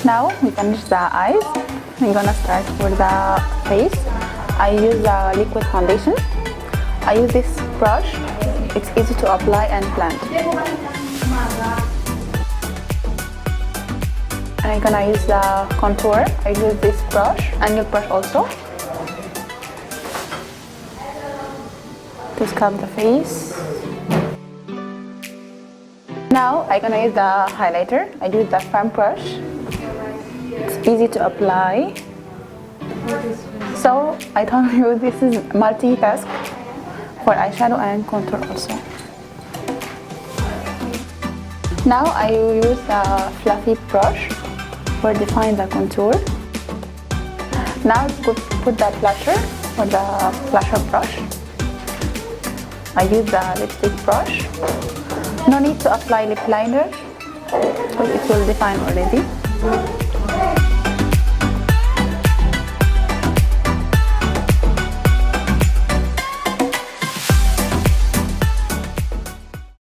Now we finish the eyes. I'm gonna start for the face. I use the liquid foundation. I use this brush. It's easy to apply and blend. And I'm gonna use the contour. I use this brush and your brush also to scrub the face. Now I'm gonna use the highlighter. I use the firm brush. It's easy to apply. So I told you this is multitask for eyeshadow and contour also. Now I will use the fluffy brush for define the contour. Now put the blusher or the blusher brush. I use the lipstick brush. No need to apply lip liner because it will define already.